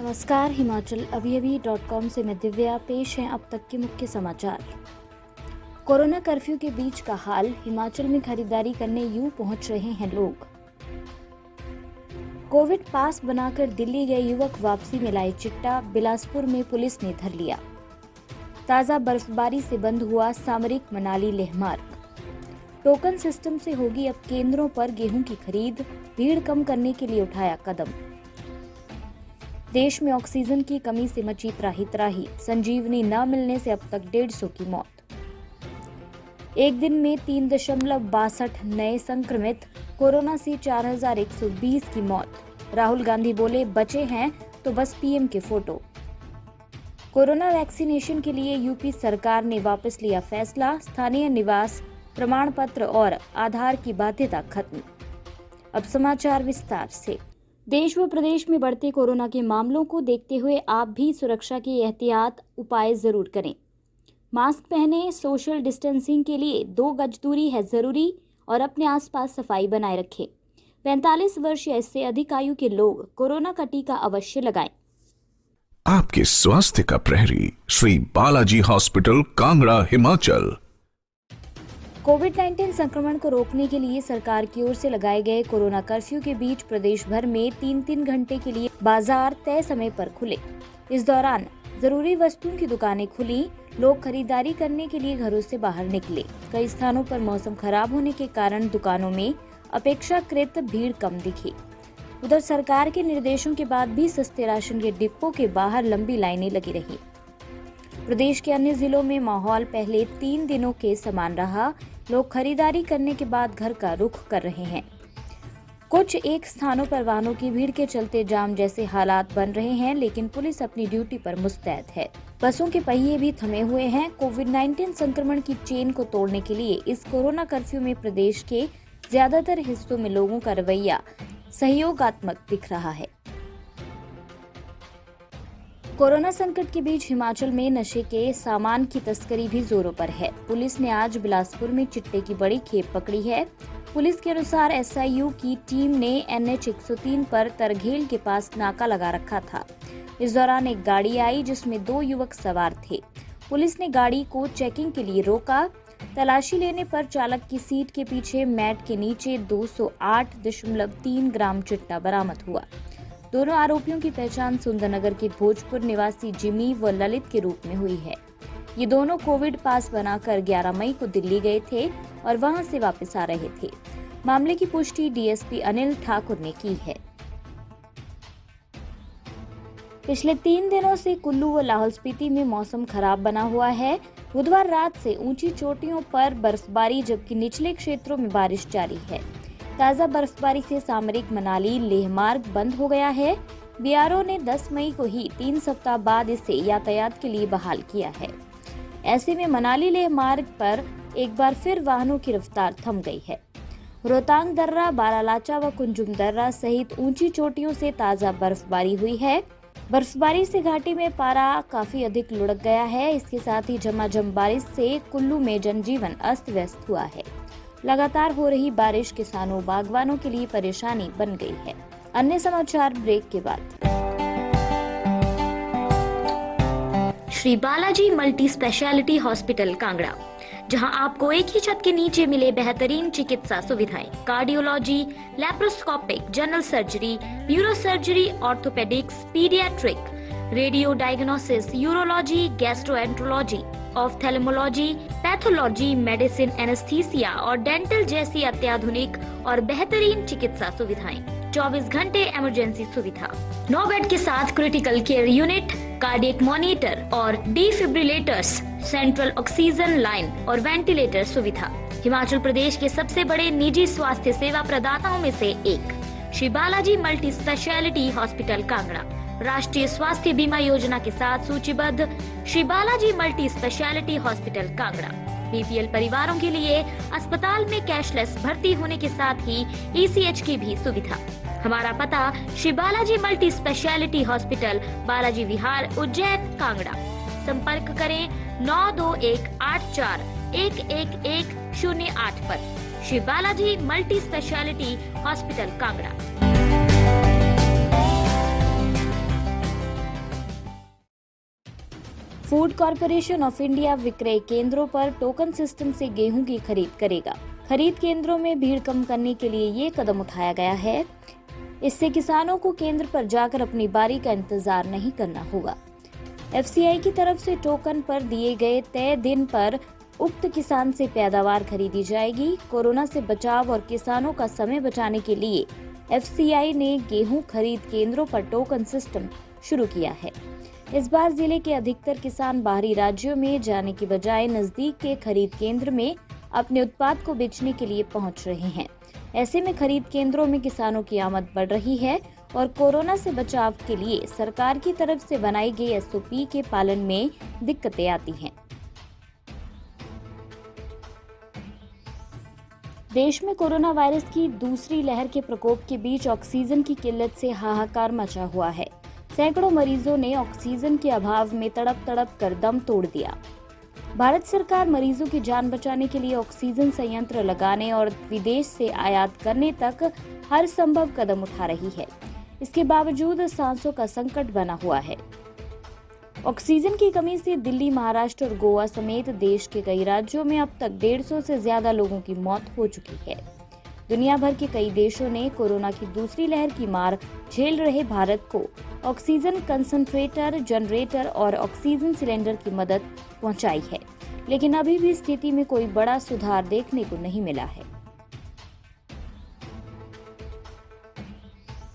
नमस्कार। हिमाचल अभी-अभी.com से मैं दिव्या। पेश हैं अब तक के मुख्य समाचार। कोरोना कर्फ्यू के बीच का हाल। हिमाचल में खरीदारी करने यूं पहुंच रहे हैं लोग। कोविड पास बनाकर दिल्ली गए युवक वापसी में लाए चिट्टा। बिलासपुर में पुलिस ने धर लिया। ताजा बर्फबारी से बंद हुआ सामरिक मनाली लेह मार्ग। टोकन सिस्टम से होगी अब केंद्रों पर गेहूं की खरीद। भीड़ कम करने के लिए उठाया कदम। देश में ऑक्सीजन की कमी से मची त्राही। संजीवनी न मिलने से अब तक 150 की मौत। एक दिन में 3.62 नए संक्रमित। कोरोना से 4120 की मौत। राहुल गांधी बोले बचे हैं तो बस पीएम के फोटो। कोरोना वैक्सीनेशन के लिए यूपी सरकार ने वापस लिया फैसला। स्थानीय निवास प्रमाण पत्र और आधार की बाध्यता खत्म। अब समाचार विस्तार से। देश व प्रदेश में बढ़ते कोरोना के मामलों को देखते हुए आप भी सुरक्षा के एहतियात उपाय जरूर करें। मास्क पहनें, सोशल डिस्टेंसिंग के लिए 2 गज दूरी है जरूरी और अपने आसपास सफाई बनाए रखें। 45 वर्ष या इससे अधिक आयु के लोग कोरोना का टीका अवश्य लगाएं। आपके स्वास्थ्य का प्रहरी श्री बालाजी हॉस्पिटल कांगड़ा हिमाचल। कोविड-19 संक्रमण को रोकने के लिए सरकार की ओर से लगाए गए कोरोना कर्फ्यू के बीच प्रदेश भर में 3-3 घंटे के लिए बाजार तय समय पर खुले। इस दौरान जरूरी वस्तुओं की दुकानें खुली। लोग खरीदारी करने के लिए घरों से बाहर निकले। कई स्थानों पर मौसम खराब होने के कारण दुकानों में अपेक्षाकृत भीड़ कम दिखी। उधर सरकार के निर्देशों के बाद भी सस्ते राशन के डिपो के बाहर लंबी लाइनें लगी रही। प्रदेश के अन्य जिलों में माहौल पहले 3 दिनों के समान रहा। लोग खरीदारी करने के बाद घर का रुख कर रहे हैं। कुछ एक स्थानों पर वाहनों की भीड़ के चलते जाम जैसे हालात बन रहे हैं, लेकिन पुलिस अपनी ड्यूटी पर मुस्तैद है। बसों के पहिए भी थमे हुए हैं। कोविड-19 संक्रमण की चेन को तोड़ने के लिए इस कोरोना कर्फ्यू में प्रदेश के ज्यादातर हिस्सों में लोगों का रवैया सहयोगात्मक दिख रहा है। कोरोना संकट के बीच हिमाचल में नशे के सामान की तस्करी भी जोरों पर है। पुलिस ने आज बिलासपुर में चिट्टे की बड़ी खेप पकड़ी है। पुलिस के अनुसार एसआईयू की टीम ने NH 103 पर तरघेल के पास नाका लगा रखा था। इस दौरान एक गाड़ी आई जिसमें 2 युवक सवार थे। पुलिस ने गाड़ी को चेकिंग के लिए रोका। तलाशी लेने पर चालक की सीट के पीछे मैट के नीचे 208.3 ग्राम चिट्टा बरामद हुआ। दोनों आरोपियों की पहचान सुंदरनगर के भोजपुर निवासी जिमी व ललित के रूप में हुई है। ये दोनों कोविड पास बनाकर 11 मई को दिल्ली गए थे और वहां से वापस आ रहे थे। मामले की पुष्टि डीएसपी अनिल ठाकुर ने की है। पिछले 3 दिनों से कुल्लू व लाहौल स्पीति में मौसम खराब बना हुआ है। बुधवार रात से ऊंची चोटियों पर बर्फबारी जबकि निचले क्षेत्रों में बारिश जारी है। ताजा बर्फबारी से सामरिक मनाली लेह मार्ग बंद हो गया है। बीआरओ ने 10 मई को ही 3 सप्ताह बाद इसे यातायात के लिए बहाल किया है। ऐसे में मनाली लेह मार्ग पर एक बार फिर वाहनों की रफ्तार थम गई है। रोहतांग दर्रा, बारालाचा व कुंजुम दर्रा सहित ऊंची चोटियों से ताजा बर्फबारी हुई है। बर्फबारी से घाटी में पारा काफी अधिक लुढ़क गया है। इसके साथ ही झमाझम बारिश से कुल्लू में जनजीवन अस्त व्यस्त हुआ है। लगातार हो रही बारिश किसानों बागवानों के लिए परेशानी बन गई है। अन्य समाचार ब्रेक के बाद। Shri Balaji multi speciality hospital Kangra, जहां आपको एक ही छत के नीचे मिले बेहतरीन चिकित्सा सुविधाएं, cardiology, laparoscopic, general surgery, neuro surgery, orthopaedics, paediatric, radio diagnosis, urology, gastroenterology, ophthalmology, pathology, medicine, anaesthesia और डेंटल जैसी अत्याधुनिक और बेहतरीन चिकित्सा सुविधाएं। 24 घंटे इमरजेंसी सुविधा, 9 बेड के साथ critical care unit, cardiac monitor और डिफिब्रिलेटर्स, सेंट्रल ऑक्सीजन लाइन और वेंटिलेटर सुविधा। हिमाचल प्रदेश के सबसे बड़े निजी स्वास्थ्य सेवा प्रदाताओं में से एक Shri Balaji multi speciality hospital Kangra राष्ट्रीय स्वास्थ्य बीमा योजना के साथ सूचीबद्ध Shri Balaji multi speciality hospital Kangra BPL परिवारों के लिए अस्पताल में कैशलेस भर्ती होने के साथ ही ECH की भी सुविधा। हमारा पता Shri Balaji multi speciality hospital, Balaji Vihar, Ujjain, Kangra. संपर्क करें 9218411108 पर। Shri Balaji multi speciality hospital Kangra. Food Corporation of India विक्रय केंद्रों पर टोकन सिस्टम से गेहूं की खरीद करेगा। खरीद केंद्रों में भीड़ कम करने के लिए ये कदम उठाया गया है। इससे किसानों को केंद्र पर जाकर अपनी बारी का इंतजार नहीं करना होगा। एफसीआई की तरफ से टोकन पर दिए गए तय दिन पर उक्त किसान से पैदावार खरीदी जाएगी। कोरोना से बचाव और किसानों का समय बचाने के लिए एफसीआई ने गेहूं खरीद केंद्रों पर टोकन सिस्टम शुरू किया है। इस बार जिले के अधिकतर किसान बाहरी राज्यों में जाने की बजाय नजदीक के खरीद केंद्र में अपने उत्पाद को बेचने के लिए पहुंच रहे हैं। ऐसे में खरीद केंद्रों में किसानों की आमद बढ़ रही है और कोरोना से बचाव के लिए सरकार की तरफ से बनाई गई एसओपी के पालन में दिक्कतें आती हैं। देश में कोरोना वायरस की दूसरी लहर के प्रकोप के बीच ऑक्सीजन की किल्लत से हाहाकार मचा हुआ है। सैकड़ों मरीजों ने ऑक्सीजन के अभाव में तड़प तड़प कर दम तोड़ दिया। भारत सरकार मरीजों की जान बचाने के लिए ऑक्सीजन संयंत्र लगाने और विदेश से आयात करने तक हर संभव कदम उठा रही है। इसके बावजूद सांसों का संकट बना हुआ है। ऑक्सीजन की कमी से दिल्ली, महाराष्ट्र और गोवा समेत देश के कई राज्यों में अब तक 150 से ज्यादा लोगों की मौत हो चुकी है। दुनिया भर के कई देशों ने कोरोना की दूसरी लहर की मार झेल रहे भारत को ऑक्सीजन कंसंट्रेटर, जनरेटर और ऑक्सीजन सिलेंडर की मदद पहुंचाई है, लेकिन अभी भी स्थिति में कोई बड़ा सुधार देखने को नहीं मिला है।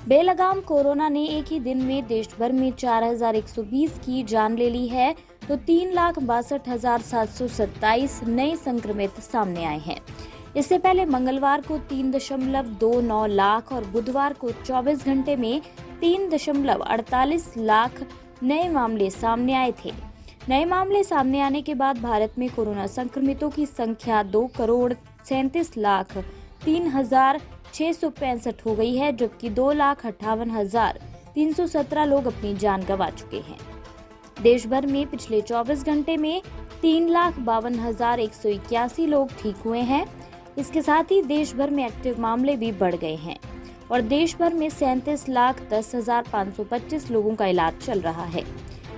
बेलगाम कोरोना ने एक ही दिन में देश भर में 4120 की जान ले ली है, तो 3,62,727 नए संक्रमित सामने आए हैं। इससे पहले मंगलवार को 3.29 लाख और बुधवार को 24 घंटे में 3.48 लाख नए मामले सामने आए थे। नए मामले सामने आने के बाद भारत में कोरोना संक्रमितों की संख्या 2,37,03,665 हो गई है, जबकि 2,58,317 लोग अपनी जान गंवा चुके हैं। देश भर में पिछले 24 घंटे में 3,52,181 लोग ठीक हुए हैं। इसके साथ ही देश भर में एक्टिव मामले भी बढ़ गए हैं और देश भर में 37,10,525 लोगों का इलाज चल रहा है।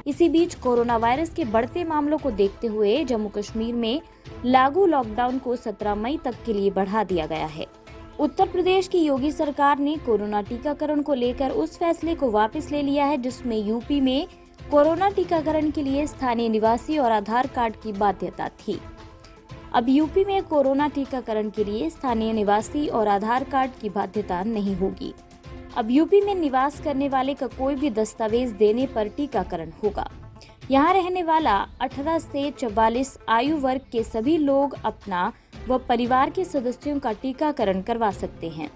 इसी बीच कोरोना वायरस के बढ़ते मामलों को देखते हुए जम्मू कश्मीर में लागू लॉकडाउन को 17 मई तक के लिए बढ़ा दिया गया है। उत्तर प्रदेश की योगी सरकार ने कोरोना टीकाकरण को लेकर उस फैसले को वापस ले लिया है, जिसमें यूपी में कोरोना टीकाकरण के लिए स्थानीय निवासी और आधार कार्ड की बाध्यता थी। अब यूपी में कोरोना टीकाकरण के लिए स्थानीय निवासी और आधार कार्ड की बाध्यता नहीं होगी। अब यूपी में निवास करने वाले का कोई भी दस्तावेज देने पर टीकाकरण होगा। यहाँ रहने वाला 18 से 44 आयु वर्ग के सभी लोग अपना व परिवार के सदस्यों का टीकाकरण करवा सकते हैं।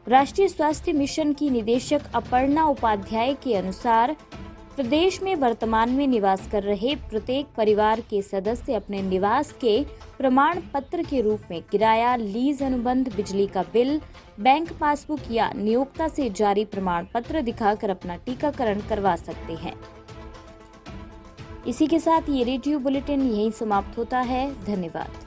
राष्ट्रीय स्वास्थ्य मिशन की निदेशक अपर्णा उपाध्याय के अनुसार प्रदेश में वर्तमान में निवास कर रहे प्रत्येक परिवार के सदस्य अपने निवास के प्रमाण पत्र के रूप में किराया, लीज अनुबंध, बिजली का बिल, बैंक पासबुक या नियोक्ता से जारी प्रमाण पत्र दिखाकर अपना टीकाकरण करवा सकते हैं। इसी के साथ ये रेडियो बुलेटिन यहीं समाप्त होता है। धन्यवाद।